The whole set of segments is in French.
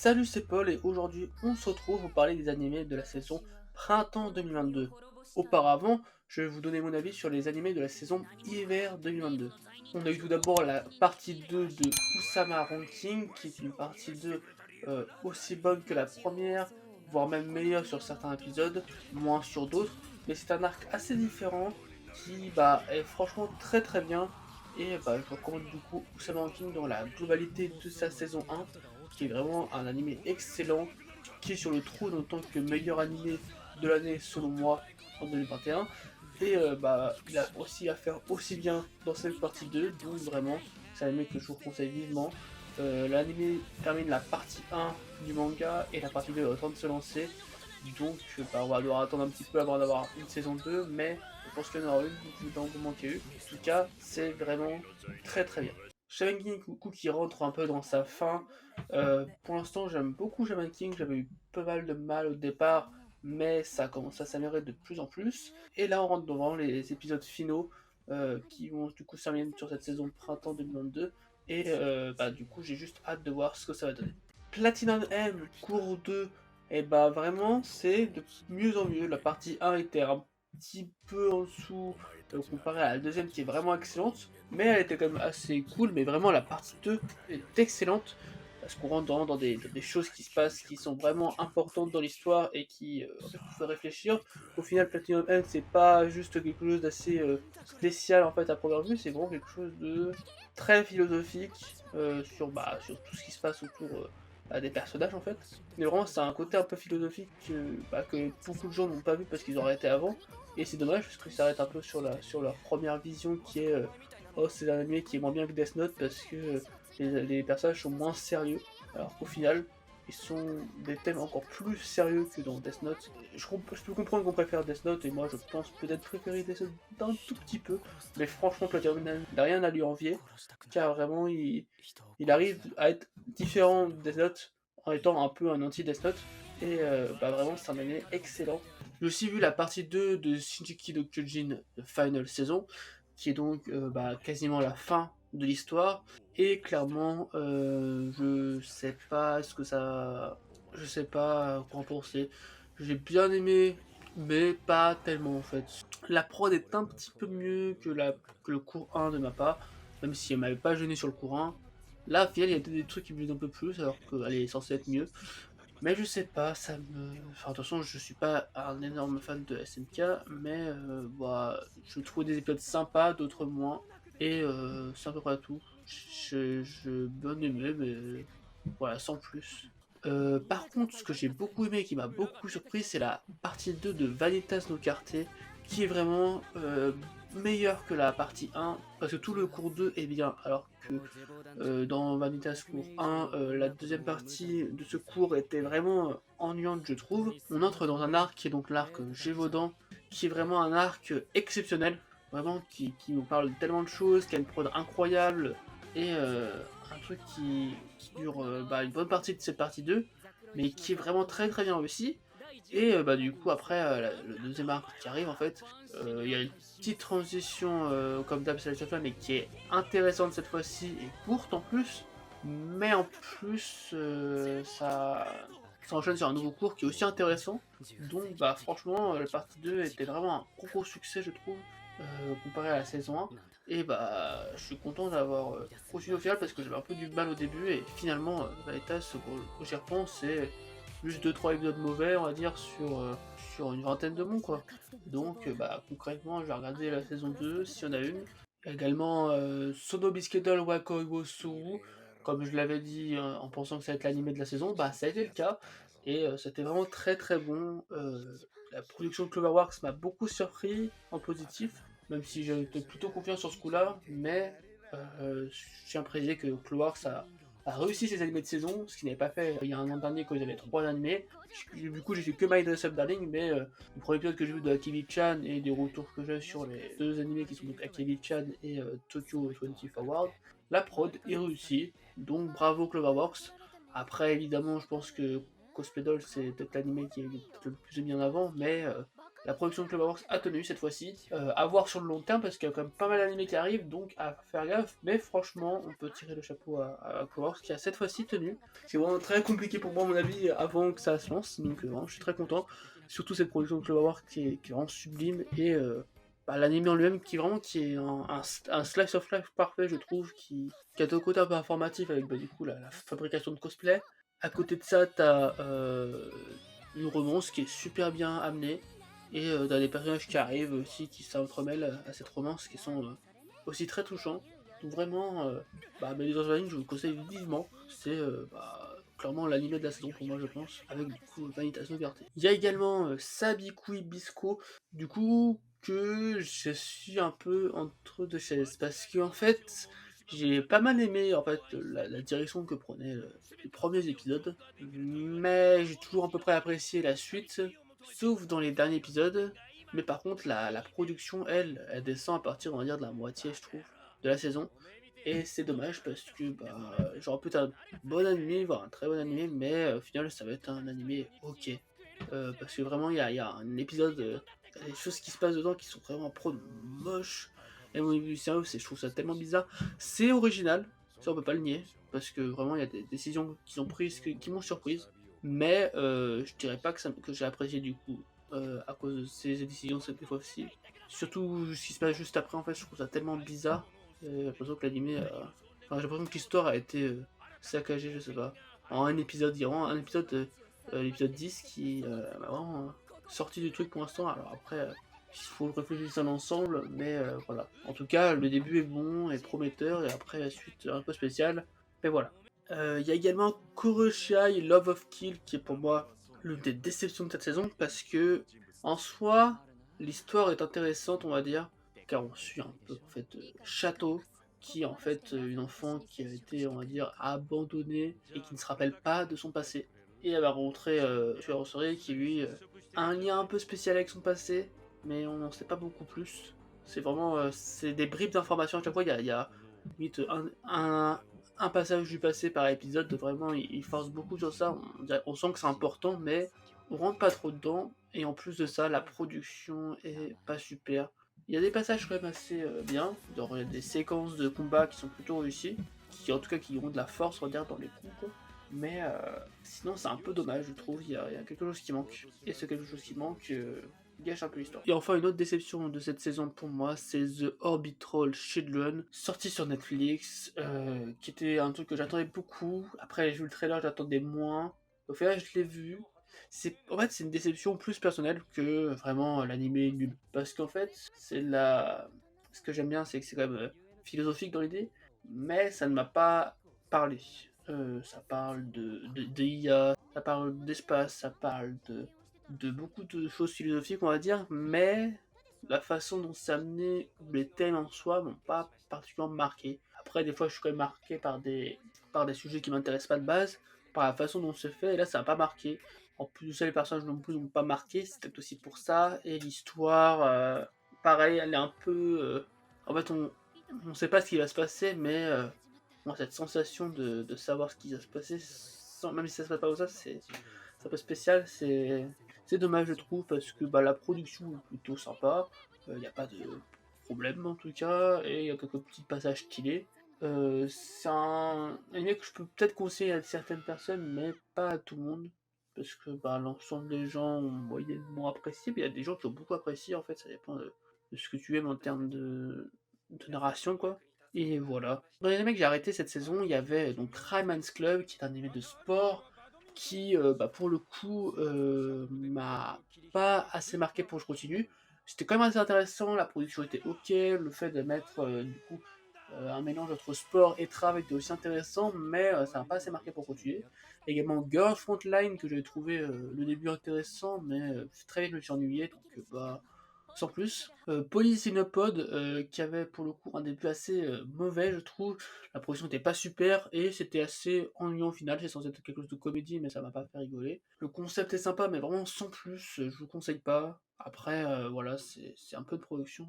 Salut, c'est Paul et aujourd'hui on se retrouve pour parler des animés de la saison Printemps 2022. Auparavant, je vais vous donner mon avis sur les animés de la saison Hiver 2022. On a eu tout d'abord la partie 2 de Usama Ranking, qui est une partie 2 aussi bonne que la première, voire même meilleure sur certains épisodes, moins sur d'autres, mais c'est un arc assez différent qui est franchement très très bien. Et je vous recommande du coup Usama Ranking dans la globalité de sa saison 1 qui est vraiment un animé excellent, qui est sur le trône en tant que meilleur animé de l'année selon moi en 2021. Et il a aussi à faire aussi bien dans cette partie 2, donc vraiment, c'est un animé que je vous conseille vivement. L'animé termine la partie 1 du manga et la partie 2 est en train de se lancer. Donc on va devoir attendre un petit peu avant d'avoir une saison 2, mais je pense qu'il y en aura une vu l'engouement qu'il y a eu. En tout cas, c'est vraiment très très bien. Shaman King qui rentre un peu dans sa fin. Pour l'instant, j'aime beaucoup Shaman King. J'avais eu pas mal de mal au départ, mais ça commence à s'améliorer de plus en plus. Et là, on rentre dans vraiment les épisodes finaux qui vont du coup s'améliorer sur cette saison de printemps 2022. Et du coup, j'ai juste hâte de voir ce que ça va donner. Platinum M, cours 2, et vraiment, c'est de mieux en mieux. La partie 1 était un petit peu en dessous comparé à la deuxième qui est vraiment excellente, mais elle était quand même assez cool. Mais vraiment, la partie 2 est excellente parce qu'on rentre dans des choses qui se passent qui sont vraiment importantes dans l'histoire et qui en fait, vous fait réfléchir. Au final, Platinum End, c'est pas juste quelque chose d'assez spécial en fait à première vue, c'est vraiment quelque chose de très philosophique sur tout ce qui se passe autour des personnages en fait. Mais vraiment, c'est un côté un peu philosophique que beaucoup de gens n'ont pas vu parce qu'ils ont arrêté avant. Et c'est dommage parce qu'ils s'arrêtent un peu sur leur première vision qui est oh, c'est un anime qui est moins bien que Death Note parce que les personnages sont moins sérieux. Alors qu'au final, ils sont des thèmes encore plus sérieux que dans Death Note. Je peux comprendre qu'on préfère Death Note et moi je pense peut-être préférer Death Note d'un tout petit peu. Mais franchement, Platinum n'a rien à lui envier car vraiment il arrive à être différent de Death Note en étant un peu un anti-Death Note. Et vraiment, c'est un anime excellent. J'ai aussi vu la partie 2 de Shinji no Kyojin Final Saison, qui est donc quasiment la fin de l'histoire. Et clairement, je sais pas ce que ça. Je sais pas quoi en penser. J'ai bien aimé, mais pas tellement en fait. La prod est un petit peu mieux que le cours 1 de ma part, même si elle m'avait pas gêné sur le cours 1. Là, au final, il y a des trucs qui me gênent un peu plus, alors qu'elle est censée être mieux. Mais je sais pas, ça me. Enfin, de toute façon, je suis pas un énorme fan de SNK, mais je trouve des épisodes sympas, d'autres moins. Et c'est à peu près tout. Je bien aimé, mais voilà, sans plus. Par contre, ce que j'ai beaucoup aimé et qui m'a beaucoup surpris, c'est la partie 2 de Vanitas no Carte, qui est vraiment meilleure que la partie 1, parce que tout le cours 2 est bien, alors que dans Vanitas cours 1, la deuxième partie de ce cours était vraiment ennuyante, je trouve. On entre dans un arc qui est donc l'arc Gévaudan, qui est vraiment un arc exceptionnel, vraiment qui nous parle de tellement de choses, qui a une prod incroyable, et un truc qui dure une bonne partie de cette partie 2, mais qui est vraiment très très bien réussi. Et du coup, après, le deuxième arc qui arrive, en fait, il y a une petite transition, comme d'hab, c'est la mais qui est intéressante cette fois-ci et courte en plus. Mais en plus, ça enchaîne sur un nouveau cours qui est aussi intéressant. Donc, franchement, la partie 2 était vraiment un gros succès, je trouve, comparé à la saison 1. Et je suis content d'avoir continué au final parce que j'avais un peu du mal au début. Et finalement, Vanitas, quand j'y repense, c'est juste deux trois épisodes mauvais, on va dire, sur une vingtaine de mois, quoi. Donc, concrètement, je vais regarder la saison 2, s'il y en a une. Également, Sono Bisquedol Wako Iwosu, comme je l'avais dit en pensant que ça allait être l'animé de la saison, ça a été le cas. Et c'était vraiment très très bon. La production de Cloverworks m'a beaucoup surpris en positif, même si j'étais plutôt confiant sur ce coup-là, mais je tiens à préciser que Cloverworks a réussi ses animés de saison, ce qu'il n'avait pas fait il y a un an dernier quand ils avaient trois animés. Du coup, j'ai fait que My Dress Up Darling, mais le premier épisode que j'ai vu de Akebi-chan et des retours que j'ai sur les deux animés qui sont donc Akebi-chan et Tokyo 24 Forward, la prod est réussie, donc bravo Cloverworks. Après, évidemment, je pense que Cosplay Doll c'est peut-être l'animé qui est peut-être le plus mis en avant, mais La production de Cloverworks a tenu cette fois-ci, à voir sur le long terme parce qu'il y a quand même pas mal d'animés qui arrivent, donc à faire gaffe, mais franchement on peut tirer le chapeau à Cloverworks qui a cette fois-ci tenu. C'est vraiment très compliqué pour moi à mon avis avant que ça se lance, donc vraiment, je suis très content, surtout cette production de Cloverworks qui est vraiment sublime, et l'animé en lui-même qui est un slice of life parfait je trouve, qui a deux côtés un peu informatifs avec du coup la fabrication de cosplay. À côté de ça t'as une romance qui est super bien amenée, et t'as des personnages qui arrivent aussi, qui s'entremêlent à cette romance, qui sont aussi très touchants. Donc vraiment, Melody Vanille, je vous le conseille vivement. C'est clairement l'anime de la saison pour moi, je pense, avec du coup Vanitas Noverté. Il y a également Sabikui Bisco, du coup, que je suis un peu entre deux chaises, parce que en fait, j'ai pas mal aimé en fait la direction que prenaient les premiers épisodes, mais j'ai toujours à peu près apprécié la suite, sauf dans les derniers épisodes. Mais par contre, la production, elle descend à partir, on va dire, de la moitié, je trouve, de la saison. Et c'est dommage parce que j'aurais pu être un bon animé, voire un très bon animé, mais au final, ça va être un animé ok. Parce que vraiment, il y a un épisode, y a des choses qui se passent dedans qui sont vraiment pro moches. Et mon début du scénario, je trouve ça tellement bizarre. C'est original, ça on peut pas le nier, parce que vraiment, il y a des décisions qu'ils ont prises qui m'ont surprise. Mais je dirais pas que j'ai apprécié du coup à cause de ces décisions cette fois-ci. Surtout ce qui se passe juste après, en fait, je trouve ça tellement bizarre. J'ai l'impression que l'animé j'ai l'impression que l'histoire a été saccagée, je sais pas. En un épisode, il y a vraiment un épisode, l'épisode 10 qui m'a vraiment sorti du truc pour l'instant. Alors après, il faut réfléchir à l'ensemble, mais voilà. En tout cas, le début est bon et prometteur, et après la suite un peu spéciale. Mais voilà. Il y a également Kuroshai Love of Kill qui est pour moi l'une des déceptions de cette saison, parce que en soi l'histoire est intéressante, on va dire, car on suit un peu en fait Château, qui est en fait une enfant qui a été, on va dire, abandonnée et qui ne se rappelle pas de son passé, et elle va rencontrer tueur en série qui lui a un lien un peu spécial avec son passé, mais on n'en sait pas beaucoup plus. C'est vraiment c'est des bribes d'informations à chaque fois. Il y a limite un passage du passé par épisode, vraiment il force beaucoup sur ça, on sent que c'est important, mais on rentre pas trop dedans, et en plus de ça, la production est pas super. Il y a des passages quand même assez bien, genre il y a des séquences de combat qui sont plutôt réussies, qui en tout cas qui ont de la force, on va dire, dans les coups, quoi. Mais sinon c'est un peu dommage, je trouve, il y a quelque chose qui manque, et ce quelque chose qui manque gâche un peu l'histoire. Et enfin, une autre déception de cette saison pour moi, c'est The Orbital Children, sorti sur Netflix, qui était un truc que j'attendais beaucoup. Après, j'ai vu le trailer, j'attendais moins. Au final, je l'ai vu. En fait, c'est une déception plus personnelle que vraiment l'animé est nul. Parce qu'en fait, ce que j'aime bien, c'est que c'est quand même philosophique dans l'idée, mais ça ne m'a pas parlé. Ça parle de IA, ça parle d'espace, ça parle de beaucoup de choses philosophiques, on va dire, mais la façon dont c'est amené, les thèmes en soi, m'ont pas particulièrement marqué. Après, des fois, je suis quand même marqué par des sujets qui m'intéressent pas de base, par la façon dont c'est fait, et là, ça m'a pas marqué. En plus de ça, les personnages non plus n'ont pas marqué, c'est peut-être aussi pour ça, et l'histoire, pareil, elle est un peu... en fait, on sait pas ce qui va se passer, mais moi, cette sensation de savoir ce qui va se passer, même si ça se passe pas comme ça, c'est un peu spécial, c'est dommage je trouve, parce que la production est plutôt sympa, il n'y a pas de problème en tout cas, et il y a quelques petits passages stylés. C'est un anime que je peux peut-être conseiller à certaines personnes, mais pas à tout le monde, parce que l'ensemble des gens ont moyennement apprécié, mais il y a des gens qui ont beaucoup apprécié, en fait, ça dépend de ce que tu aimes en termes de narration, quoi. Et voilà. Dans les animés que j'ai arrêté cette saison, il y avait donc Rayman's Club, qui est un animé de sport, qui, pour le coup, m'a pas assez marqué pour que je continue. C'était quand même assez intéressant, la production était ok, le fait de mettre du coup un mélange entre sport et travail était aussi intéressant, mais ça m'a pas assez marqué pour continuer. Également Girl Frontline, que j'avais trouvé le début intéressant, mais très vite je me suis ennuyé, donc sans plus. Police Pod, qui avait pour le coup un début assez mauvais, je trouve. La production n'était pas super et c'était assez ennuyant au final. C'est censé être quelque chose de comédie, mais ça m'a pas fait rigoler. Le concept est sympa, mais vraiment sans plus, je vous conseille pas. Après, voilà, c'est un peu de production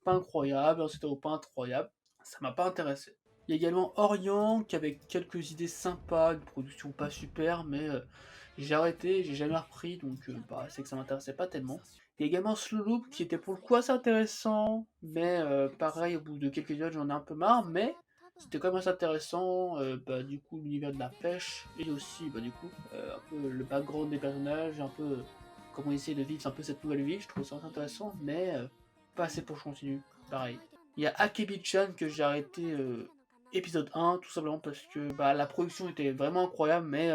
pas incroyable, c'était pas incroyable. Ça m'a pas intéressé. Il y a également Orient, qui avait quelques idées sympas, une production pas super, mais j'ai arrêté, j'ai jamais repris, donc c'est que ça m'intéressait pas tellement. Il y a également Slow Loop qui était pour le coup assez intéressant, mais pareil, au bout de quelques épisodes, j'en ai un peu marre, mais c'était quand même assez intéressant. Du coup, l'univers de la pêche et aussi, du coup, un peu le background des personnages, un peu comment ils essaient de vivre un peu cette nouvelle vie. Je trouve ça assez intéressant, mais pas assez pour que je continue. Pareil. Il y a Akebi-chan que j'ai arrêté épisode 1, tout simplement parce que la production était vraiment incroyable, mais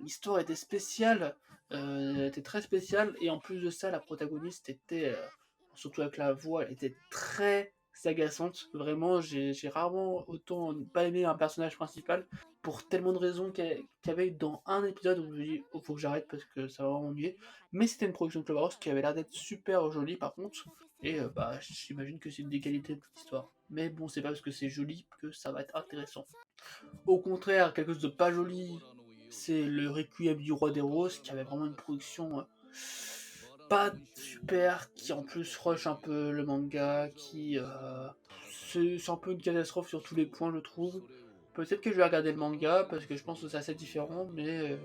l'histoire était spéciale. Elle était très spéciale, et en plus de ça, la protagoniste était, surtout avec la voix, elle était très agaçante. Vraiment, j'ai rarement autant pas aimé un personnage principal pour tellement de raisons qu'il y avait dans un épisode où je me dis, oh, faut que j'arrête parce que ça va vraiment m'ennuyer. Mais c'était une production de Clubhouse qui avait l'air d'être super jolie par contre, et j'imagine que c'est une des qualités de toute l'histoire. Mais bon, c'est pas parce que c'est joli que ça va être intéressant. Au contraire, quelque chose de pas joli, c'est le Requiem du Roi des Roses, qui avait vraiment une production pas super, qui en plus rush un peu le manga, c'est un peu une catastrophe sur tous les points, je trouve. Peut-être que je vais regarder le manga, parce que je pense que c'est assez différent, mais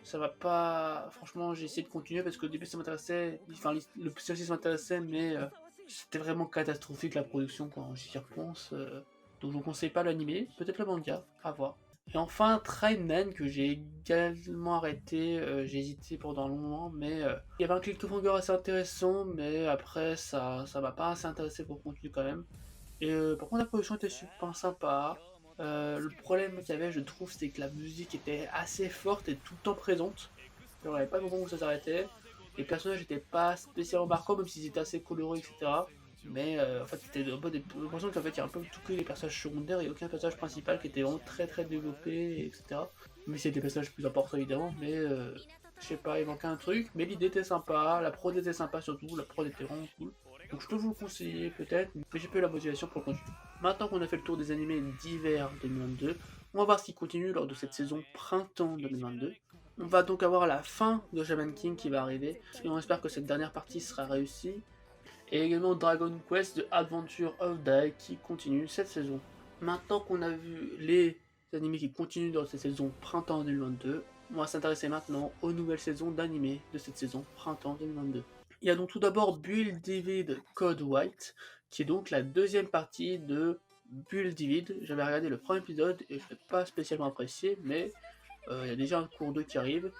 ça va pas... Franchement, j'ai essayé de continuer, parce qu'au début ça m'intéressait, enfin le synopsis m'intéressait, mais c'était vraiment catastrophique la production quand j'y repense. Donc je ne conseille pas l'animé, peut-être le manga, à voir. Et enfin, Trainman, que j'ai également arrêté, j'ai hésité pendant un moment, mais il y avait un cliffhanger assez intéressant, mais après ça m'a pas assez intéressé pour continuer quand même. Et par contre la production était super sympa. Le problème qu'il y avait, je trouve, c'est que la musique était assez forte et tout le temps présente. Il n'y avait pas de moment où ça s'arrêtait. Les personnages n'étaient pas spécialement marquants, même s'ils étaient assez colorés, etc. Mais en fait, c'était un peu l'impression qu'en fait, il y a un peu tout que les personnages secondaires et aucun personnage principal qui était vraiment très développé, etc. Mais c'est des personnages plus importants évidemment, mais je sais pas, il manquait un truc. Mais l'idée était sympa, la prod était sympa surtout, la prod était vraiment cool. Donc je peux vous le conseiller peut-être, mais j'ai peu la motivation pour le continuer. Maintenant qu'on a fait le tour des animés d'hiver 2022, on va voir ce qui continue lors de cette saison printemps 2022. On va donc avoir la fin de Shaman King qui va arriver, et on espère que cette dernière partie sera réussie. Et également Dragon Quest The Adventure of Dai qui continue cette saison. Maintenant qu'on a vu les animés qui continuent dans cette saison printemps 2022, on va s'intéresser maintenant aux nouvelles saisons d'animés de cette saison printemps 2022. Il y a donc tout d'abord Build David Code White, qui est donc la deuxième partie de Build David. J'avais regardé le premier épisode et je l'ai pas spécialement apprécié, mais il y a déjà un cours 2 qui arrive,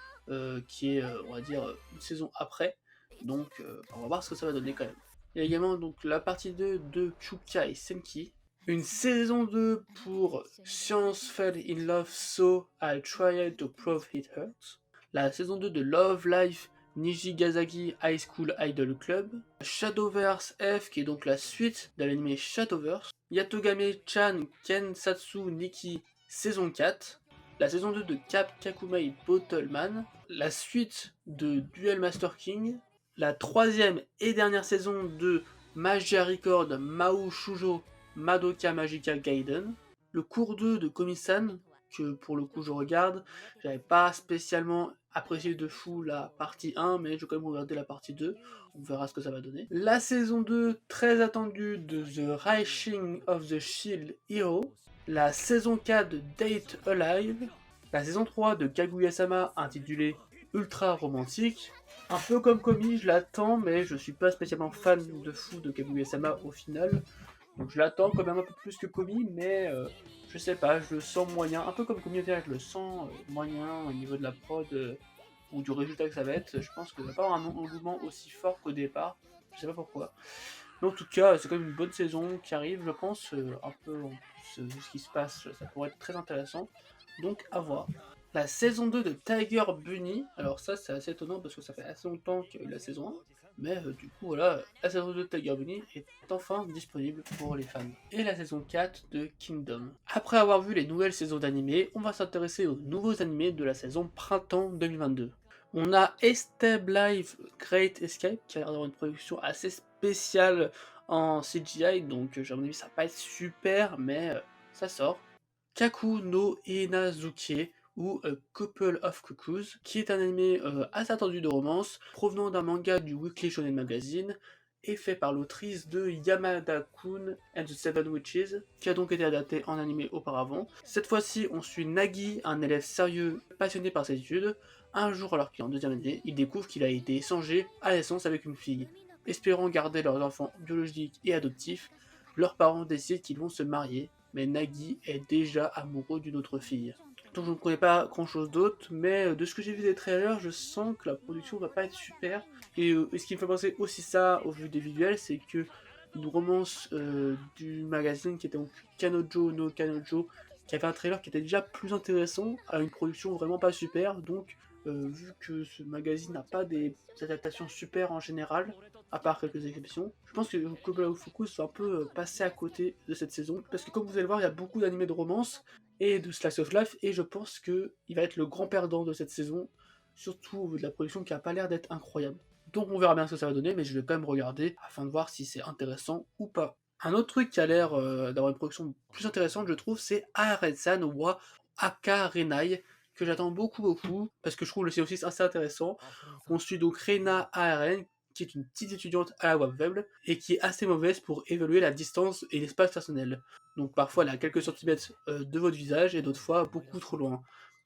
qui est, on va dire, une saison après. Donc on va voir ce que ça va donner quand même. Il y a également donc la partie 2 de Chukai Senki. Une saison 2 pour Science Fell in Love So I Tried to Prove It Hurts. La saison 2 de Love Life Nijigasaki High School Idol Club. Shadowverse F qui est donc la suite de l'anime Shadowverse. Yatogame-chan Kensatsu Nikki saison 4. La saison 2 de Cap Kakumei Bottleman. La suite de Duel Master King. La troisième et dernière saison de Magia Record Mao Shujo Madoka Magica Gaiden. Le cours 2 de Komi-san, que pour le coup je regarde. J'avais pas spécialement apprécié de fou la partie 1, mais je vais quand même regarder la partie 2. On verra ce que ça va donner. La saison 2, très attendue, de The Rising of the Shield Hero. La saison 4 de Date Alive. La saison 3 de Kaguya-sama intitulée Ultra Romantique. Un peu comme Komi, je l'attends, mais je suis pas spécialement fan de fou de Kaguya-sama au final. Donc je l'attends quand même un peu plus que Komi, mais je sais pas, je le sens moyen. Un peu comme Komi, je le sens moyen au niveau de la prod ou du résultat que ça va être. Je pense que ça va pas avoir un engouement aussi fort qu'au départ. Je sais pas pourquoi. Mais en tout cas, c'est quand même une bonne saison qui arrive, je pense. Un peu en plus de ce qui se passe, ça pourrait être très intéressant. Donc à voir. La saison 2 de Tiger Bunny, alors ça c'est assez étonnant parce que ça fait assez longtemps qu'il y a eu la saison 1, mais du coup voilà, la saison 2 de Tiger Bunny est enfin disponible pour les fans. Et la saison 4 de Kingdom. Après avoir vu les nouvelles saisons d'animés, on va s'intéresser aux nouveaux animés de la saison printemps 2022. On a Esteb Live Great Escape qui a l'air d'avoir une production assez spéciale en CGI, donc à mon avis ça va pas être super, mais ça sort. Kaku no Inazuki ou A Couple of Cuckoos, qui est un animé assez attendu de romance, provenant d'un manga du Weekly Shonen Magazine, et fait par l'autrice de Yamada-kun and the Seven Witches, qui a donc été adapté en animé auparavant. Cette fois-ci, on suit Nagi, un élève sérieux, passionné par ses études. Un jour, alors qu'il est en deuxième année, il découvre qu'il a été échangé à l'essence avec une fille. Espérant garder leurs enfants biologiques et adoptifs, leurs parents décident qu'ils vont se marier, mais Nagi est déjà amoureux d'une autre fille. Donc je ne connais pas grand chose d'autre, mais de ce que j'ai vu des trailers, je sens que la production va pas être super. Et ce qui me fait penser aussi ça au vu des visuels, c'est que une romance du magazine qui était donc Kanojo no Kanojo, qui avait un trailer qui était déjà plus intéressant, à une production vraiment pas super, donc vu que ce magazine n'a pas des adaptations super en général, à part quelques exceptions, je pense que Kobra Focus va un peu passer à côté de cette saison, parce que comme vous allez le voir, il y a beaucoup d'animés de romance et de Slice of Life, et je pense qu'il va être le grand perdant de cette saison, surtout au vu de la production qui a pas l'air d'être incroyable. Donc on verra bien ce que ça va donner, mais je vais quand même regarder afin de voir si c'est intéressant ou pas. Un autre truc qui a l'air d'avoir une production plus intéressante, je trouve, c'est Arensan wa Akarenai, que j'attends beaucoup, parce que je trouve le synopsis assez intéressant. On suit donc Reina Aren, qui est une petite étudiante à la voix faible, et qui est assez mauvaise pour évaluer la distance et l'espace personnel. Donc parfois elle a quelques centimètres de votre visage, et d'autres fois beaucoup trop loin.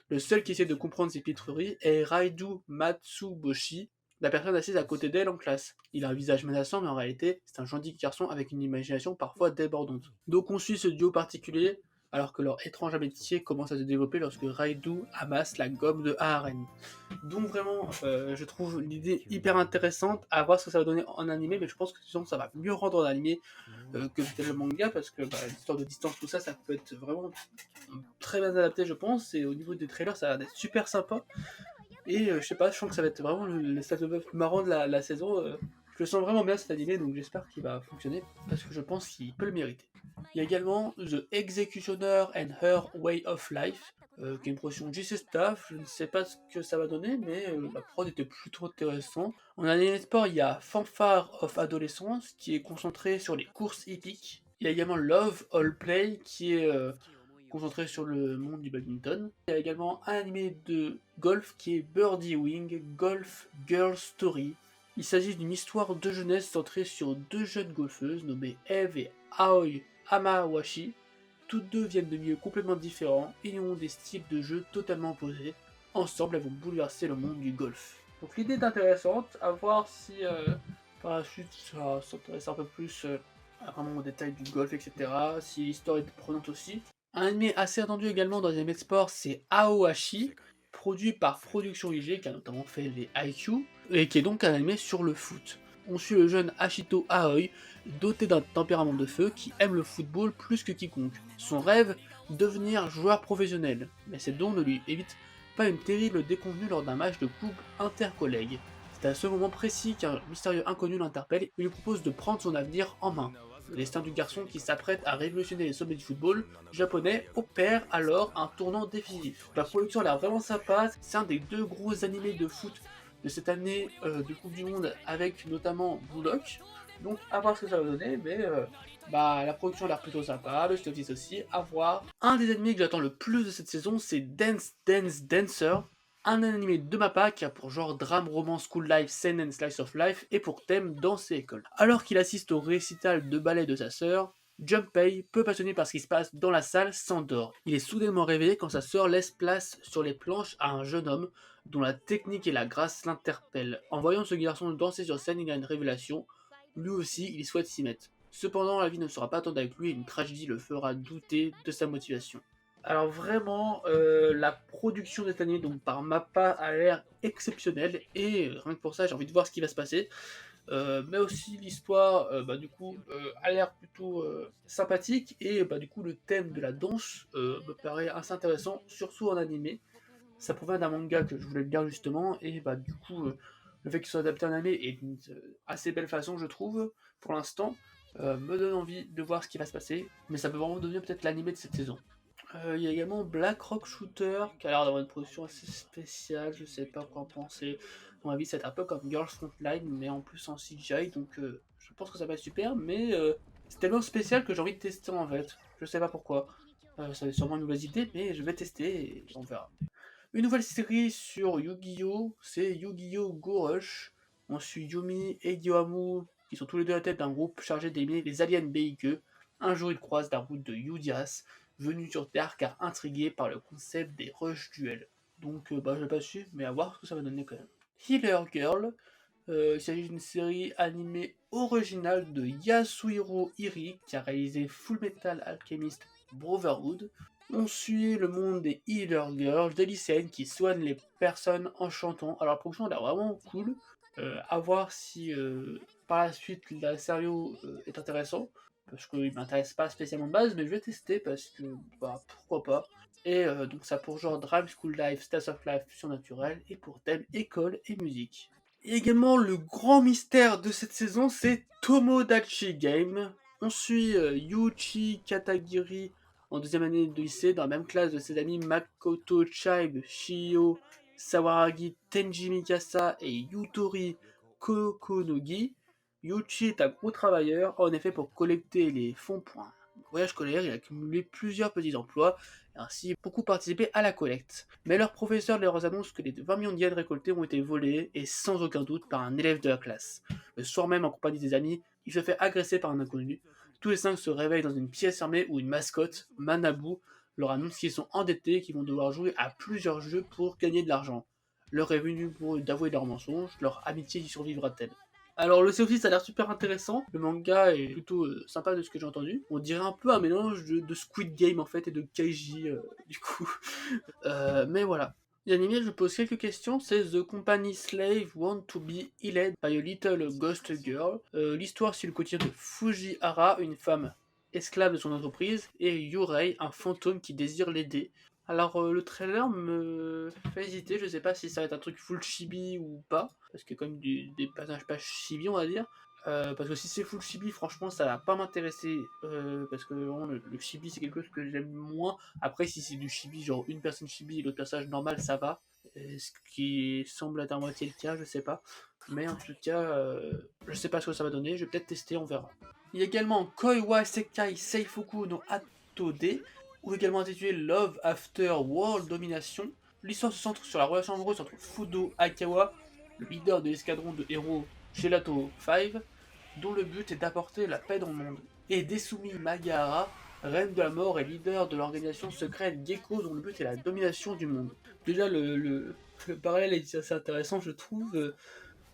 Le seul qui essaie de comprendre ses pitreries est Raidu Matsuboshi, la personne assise à côté d'elle en classe. Il a un visage menaçant, mais en réalité, c'est un gentil garçon avec une imagination parfois débordante. Donc on suit ce duo particulier, alors que leur étrange amitié commence à se développer lorsque Raidu amasse la gomme de Aren. Donc vraiment, je trouve l'idée hyper intéressante, à voir ce que ça va donner en animé, mais je pense que sinon ça va mieux rendre en animé que peut-être le manga, parce que l'histoire de distance, tout ça, ça peut être vraiment très bien adapté, je pense, et au niveau des trailers, ça a l'air d'être super sympa. Et je sais pas, je sens que ça va être vraiment le stade de plus marrant de la saison. Je le sens vraiment bien cet animé, donc j'espère qu'il va fonctionner, parce que je pense qu'il peut le mériter. Il y a également The Executioner and Her Way of Life, qui est une production de JC Staff. Je ne sais pas ce que ça va donner, mais la prod était plutôt intéressante. En animé sport, il y a Fanfare of Adolescence, qui est concentré sur les courses hippiques. Il y a également Love All Play, qui est concentré sur le monde du badminton. Il y a également un animé de golf qui est Birdie Wing Golf Girl Story. Il s'agit d'une histoire de jeunesse centrée sur deux jeunes golfeuses nommées Eve et Aoi Hamawashi. Toutes deux viennent de milieux complètement différents et ont des styles de jeu totalement opposés. Ensemble, elles vont bouleverser le monde du golf. Donc l'idée est intéressante, à voir si par la suite ça s'intéresse un peu plus vraiment aux détails du golf, etc. Si l'histoire est prenante aussi. Un anime assez attendu également dans les animés de sport, c'est Aohashi, produit par Production IG, qui a notamment fait les IQ, et qui est donc un anime sur le foot. On suit le jeune Ashito Aoi, doté d'un tempérament de feu, qui aime le football plus que quiconque. Son rêve, devenir joueur professionnel, mais ses dons ne lui évitent pas une terrible déconvenue lors d'un match de coupe intercollègues. C'est à ce moment précis qu'un mystérieux inconnu l'interpelle et lui propose de prendre son avenir en main. Le destin du garçon qui s'apprête à révolutionner les sommets du football japonais opère alors un tournant décisif. La production a l'air vraiment sympa, c'est un des deux gros animés de foot de cette année de Coupe du Monde avec notamment Blue Lock. Donc à voir ce que ça va donner, mais la production a l'air plutôt sympa, le synopsis aussi, à voir. Un des animés que j'attends le plus de cette saison, c'est Dance Dance Dancer, un animé de Mappa qui a pour genre drame, romance, school life, seinen, slice of life et pour thème danse et école. Alors qu'il assiste au récital de ballet de sa sœur, Junpei, peu passionné par ce qui se passe dans la salle, s'endort. Il est soudainement réveillé quand sa sœur laisse place sur les planches à un jeune homme dont la technique et la grâce l'interpellent. En voyant ce garçon danser sur scène, il a une révélation. Lui aussi, il souhaite s'y mettre. Cependant, la vie ne sera pas attendue avec lui et une tragédie le fera douter de sa motivation. Alors vraiment, la production de cette année donc par Mappa a l'air exceptionnelle et rien que pour ça j'ai envie de voir ce qui va se passer. Mais aussi l'histoire a l'air plutôt sympathique et du coup le thème de la danse me paraît assez intéressant, surtout en animé. Ça provient d'un manga que je voulais lire justement et du coup le fait qu'il soit adapté en animé est d'une assez belle façon je trouve pour l'instant. Me donne envie de voir ce qui va se passer, mais ça peut vraiment devenir peut-être l'animé de cette saison. Il y a également Black Rock Shooter qui a l'air d'avoir une production assez spéciale, je sais pas quoi en penser. À mon avis, c'est un peu comme Girls Frontline, mais en plus en CGI, donc je pense que ça va être super, mais c'est tellement spécial que j'ai envie de tester en fait. Je sais pas pourquoi. Ça va être sûrement une mauvaise idée, mais je vais tester et on verra. Une nouvelle série sur Yu-Gi-Oh! C'est Yu-Gi-Oh! Go Rush. On suit Yumi et Yoamu, qui sont tous les deux à la tête d'un groupe chargé d'éliminer les aliens belliqueux. Un jour, ils croisent la route de Yudias, venu sur Terre car intrigué par le concept des rush duels. Donc, je vais pas suivre, mais à voir ce que ça va donner quand même. Healer Girl, Il s'agit d'une série animée originale de Yasuhiro Iri qui a réalisé Full Metal Alchemist Brotherhood. On suit le monde des Healer Girls, des lycéennes qui soignent les personnes en chantant. Alors la production elle a vraiment cool. À voir si par la suite la scénario est intéressant. Parce qu'il m'intéresse pas spécialement de base, mais je vais tester parce que bah pourquoi pas. Et donc ça pour genre Drame School Life, Stats of Life surnaturel et pour thème école et musique. Et également, le grand mystère de cette saison, c'est Tomodachi Game. On suit Yuichi Katagiri en deuxième année de lycée, dans la même classe de ses amis Makoto Chibe, Shio Sawaragi, Tenji Mikasa et Yutori Kokonogi. Yuichi est un gros travailleur, en effet pour collecter les fonds pour un voyage scolaire, il a accumulé plusieurs petits emplois et ainsi beaucoup participé à la collecte. Mais leur professeur leur annonce que les 20 millions de yens récoltés ont été volés, et sans aucun doute par un élève de la classe. Le soir même, en compagnie des amis, il se fait agresser par un inconnu. Tous les 5 se réveillent dans une pièce fermée où une mascotte, Manabu, leur annonce qu'ils sont endettés et qu'ils vont devoir jouer à plusieurs jeux pour gagner de l'argent. L'heure est venue pour eux d'avouer leurs mensonges, leur amitié y survivra-t-elle? Alors le CO6 ça a l'air super intéressant, le manga est plutôt sympa de ce que j'ai entendu. On dirait un peu un mélange de Squid Game en fait et de Kaiji du coup. Mais voilà. L'anime, je pose quelques questions, c'est The Company Slave Want to be Healed by a Little Ghost Girl. L'histoire suit le quotidien de Fujihara, une femme esclave de son entreprise, et Yurei, un fantôme qui désire l'aider. Alors le trailer me fait hésiter, je sais pas si ça va être un truc full chibi ou pas, parce qu'il y a quand même des passages pas chibi on va dire. Parce que si c'est full chibi, franchement ça va pas m'intéresser, parce que vraiment, le chibi c'est quelque chose que j'aime moins. Après si c'est du chibi, genre une personne chibi et l'autre personnage normal ça va, ce qui semble être à moitié le cas, je sais pas. Mais en tout cas, je sais pas ce que ça va donner, je vais peut-être tester, on verra. Il y a également Koi wa Sekai Seifuku no Atode, ou également intitulé Love After World Domination. L'histoire se centre sur la relation amoureuse entre Fudo Aikawa, le leader de l'escadron de héros Gelato 5, dont le but est d'apporter la paix dans le monde, et Desumi Magahara, reine de la mort et leader de l'organisation secrète Gecko, dont le but est la domination du monde. Déjà, le parallèle est assez intéressant, je trouve,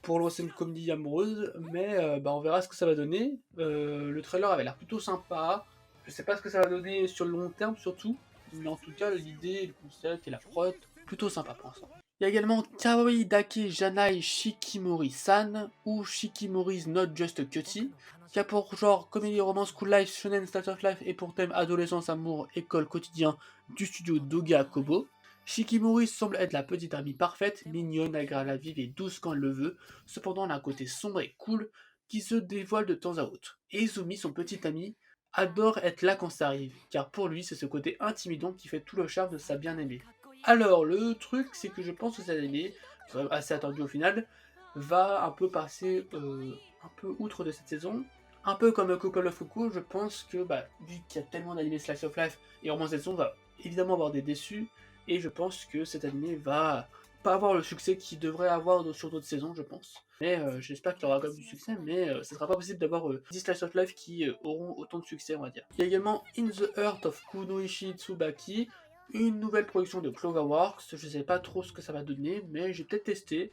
pour l'ancienne comédie amoureuse, mais bah, on verra ce que ça va donner. Le trailer avait l'air plutôt sympa. Je sais pas ce que ça va donner sur le long terme surtout, mais en tout cas l'idée, le concept et la prod, plutôt sympa pour l'instant. Il y a également Kawaii Dake Janai Shikimori-san, ou Shikimori's Not Just a Cutie, qui a pour genre comédie romance School Life, Shonen Slice of Life et pour thème adolescence, amour, école, quotidien du studio Doga Kobo. Shikimori semble être la petite amie parfaite, mignonne, agréable à vivre et douce quand elle le veut, cependant elle a un côté sombre et cool qui se dévoile de temps à autre. Et Izumi, son petit ami, adore être là quand ça arrive, car pour lui c'est ce côté intimidant qui fait tout le charme de sa bien-aimée. Alors le truc c'est que je pense que cet anime, quand même assez attendu au final, va un peu passer un peu outre de cette saison. Un peu comme Couple of Cuckoo, je pense que vu qu'il y a tellement d'animés Slice of Life et romance cette saison, on va évidemment avoir des déçus. Et je pense que cet anime va pas avoir le succès qu'il devrait avoir sur d'autres saisons, je pense. Mais j'espère qu'il aura quand même du succès, mais ce sera pas possible d'avoir 10 Slice of Life qui auront autant de succès, on va dire. Il y a également In the Heart of Kunoichi Tsubaki, une nouvelle production de Cloverworks. Je sais pas trop ce que ça va donner, mais j'ai peut-être testé.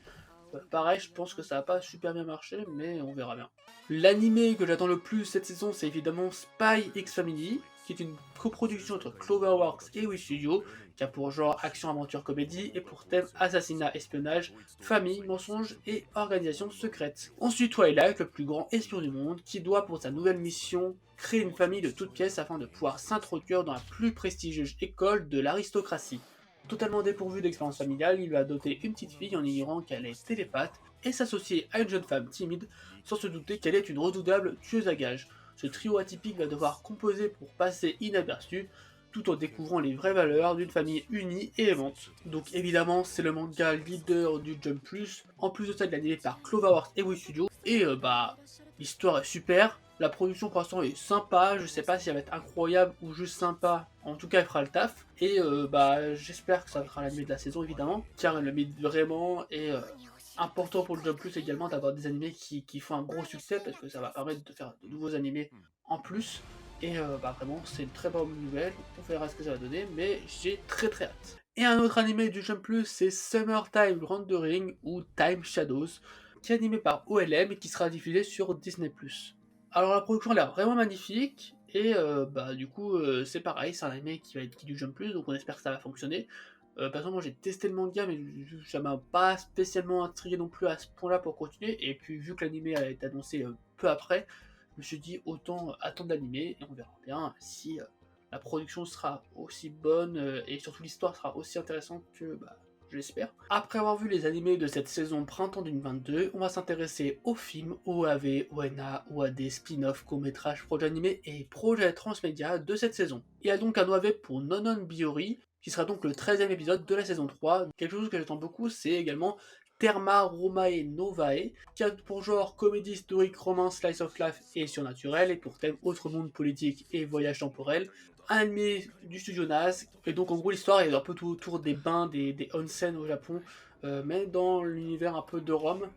Pareil, je pense que ça va pas super bien marché, mais on verra bien. L'anime que j'attends le plus cette saison, c'est évidemment Spy X Family, qui est une coproduction entre Cloverworks et Wii Studio, qui a pour genre action, aventure, comédie, et pour thème assassinat, espionnage, famille, mensonge et organisation secrète. On suit Twilight, le plus grand espion du monde, qui doit pour sa nouvelle mission créer une famille de toutes pièces afin de pouvoir s'introduire dans la plus prestigieuse école de l'aristocratie. Totalement dépourvu d'expérience familiale, il va adopter une petite fille en ignorant qu'elle est télépathe et s'associer à une jeune femme timide sans se douter qu'elle est une redoutable tueuse à gages. Ce trio atypique va devoir composer pour passer inaperçu tout en découvrant les vraies valeurs d'une famille unie et aimante. Donc évidemment c'est le manga leader du Jump Plus, en plus de ça il est animé par Cloverworks et Wii Studio, et l'histoire est super, la production pour l'instant est sympa, je sais pas si elle va être incroyable ou juste sympa, en tout cas elle fera le taf, et j'espère que ça sera l'anime de la saison évidemment, car elle le mérite vraiment, et important pour le Jump Plus également d'avoir des animés qui font un gros succès, parce que ça va permettre de faire de nouveaux animés en plus, et vraiment c'est une très bonne nouvelle, on verra ce que ça va donner, mais j'ai très hâte. Et un autre animé du Jump Plus, c'est Summertime Rendering ou Time Shadows, qui est animé par OLM et qui sera diffusé sur Disney+. Alors la production a l'air vraiment magnifique, et du coup c'est pareil, c'est un anime qui du Jump Plus, donc on espère que ça va fonctionner. Personnellement moi j'ai testé le manga, mais ça m'a pas spécialement intrigué non plus à ce point-là pour continuer, et puis vu que l'anime a été annoncé peu après, je me suis dit autant attendre l'anime, et on verra bien si la production sera aussi bonne, et surtout l'histoire sera aussi intéressante que je l'espère. Après avoir vu les animés de cette saison printemps 2022, on va s'intéresser aux films, aux OAV, ONA, OAD, spin-off, court-métrage, projets animés et projets transmédia de cette saison. Il y a donc un OAV pour Nonon Biori, qui sera donc le 13e épisode de la saison 3. Quelque chose que j'attends beaucoup, c'est également Therma Romae Novae, qui a pour genre comédie historique, romance, slice of life et surnaturel, et pour thème autre monde politique et voyage temporel. Un anime du studio NAS, et donc en gros l'histoire est un peu tout autour des bains, des onsen au Japon, mais dans l'univers un peu de Rome,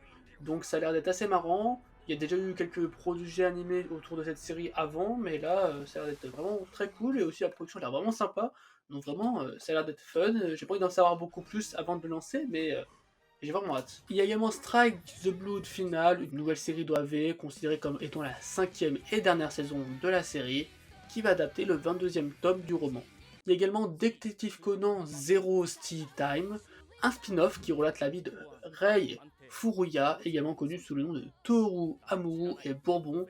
donc ça a l'air d'être assez marrant. Il y a déjà eu quelques projets animés autour de cette série avant, mais là ça a l'air d'être vraiment très cool, et aussi la production a l'air vraiment sympa, donc vraiment ça a l'air d'être fun. J'ai pas envie d'en savoir beaucoup plus avant de le lancer, mais j'ai vraiment hâte. Il y a également Strike the Blood Final, une nouvelle série d'OAV considérée comme étant la 5e et dernière saison de la série, qui va adapter le 22e tome du roman. Il y a également Detective Conan Zero Steel Time, un spin-off qui relate la vie de Rei Furuya, également connu sous le nom de Toru, Amuru et Bourbon.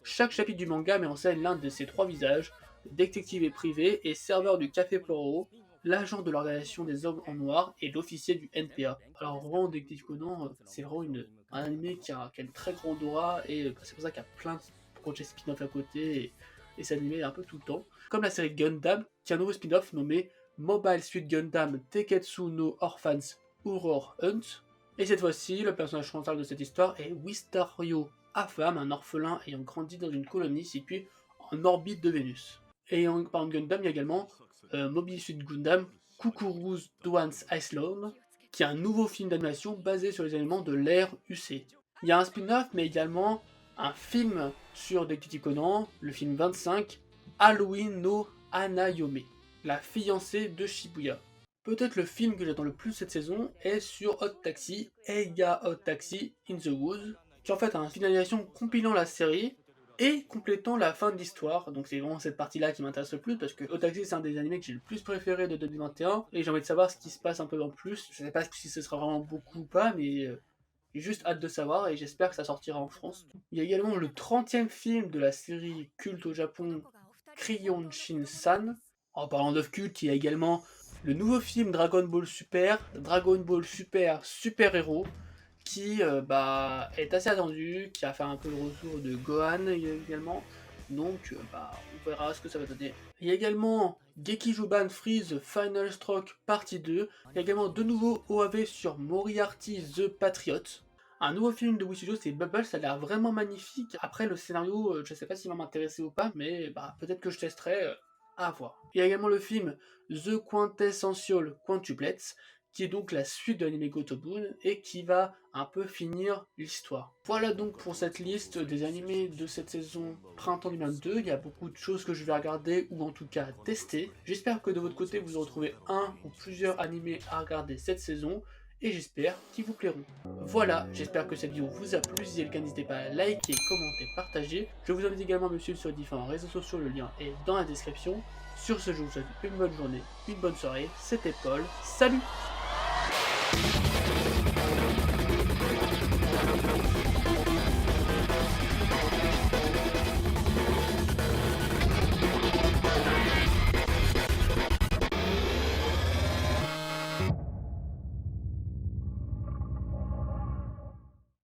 Chaque chapitre du manga met en scène l'un de ces trois visages, le détective et privé et serveur du Café Floro, l'agent de l'organisation des hommes en noir et l'officier du NPA. Alors vraiment, Detective Conan, c'est vraiment un anime qui a une très grande aura, et c'est pour ça qu'il y a plein de projets spin-off à côté, et c'est animé un peu tout le temps. Comme la série Gundam, qui a un nouveau spin-off nommé Mobile Suit Gundam Teketsu no Orphans Horror Hunt. Et cette fois-ci, le personnage central de cette histoire est Wistario Afam, un orphelin ayant grandi dans une colonie située en orbite de Vénus. Et en parlant de Gundam, il y a également Mobile Suit Gundam Kukuru's Dwan's Iceland, qui est un nouveau film d'animation basé sur les éléments de l'ère UC. Il y a un spin-off, mais également un film sur Detective Conan, le film 25, Halloween no Hanayome, la fiancée de Shibuya. Peut-être le film que j'attends le plus cette saison est sur Hot Taxi, Eiga Hot Taxi in the Woods, qui en fait a une finalisation compilant la série et complétant la fin de l'histoire. Donc c'est vraiment cette partie-là qui m'intéresse le plus, parce que Hot Taxi c'est un des animés que j'ai le plus préféré de 2021, et j'ai envie de savoir ce qui se passe un peu en plus. Je sais pas si ce sera vraiment beaucoup ou pas, mais j'ai juste hâte de savoir, et j'espère que ça sortira en France. Il y a également le 30e film de la série culte au Japon, Crayon Shin-san. En parlant d'œuvre culte, il y a également le nouveau film Dragon Ball Super Super Héros, qui est assez attendu, qui a fait un peu le retour de Gohan également. Donc on verra ce que ça va donner. Il y a également Gekijuban Freeze Final Stroke Partie 2. Il y a également de nouveaux OAV sur Moriarty the Patriot. Un nouveau film de Wii Studio, c'est Bubble, ça a l'air vraiment magnifique. Après le scénario, je sais pas s'il va m'intéresser ou pas, mais peut-être que je testerai, à voir. Il y a également le film The Quintessential Quintuplets, qui est donc la suite de l'anime Gotobun, et qui va un peu finir l'histoire. Voilà donc pour cette liste des animés de cette saison printemps 2022. Il y a beaucoup de choses que je vais regarder, ou en tout cas tester. J'espère que de votre côté vous aurez trouvé un ou plusieurs animés à regarder cette saison, et j'espère qu'ils vous plairont. Voilà, j'espère que cette vidéo vous a plu. Si c'est le cas, n'hésitez pas à liker, commenter, partager. Je vous invite également à me suivre sur les différents réseaux sociaux, le lien est dans la description. Sur ce, je vous souhaite une bonne journée, une bonne soirée. C'était Paul, salut!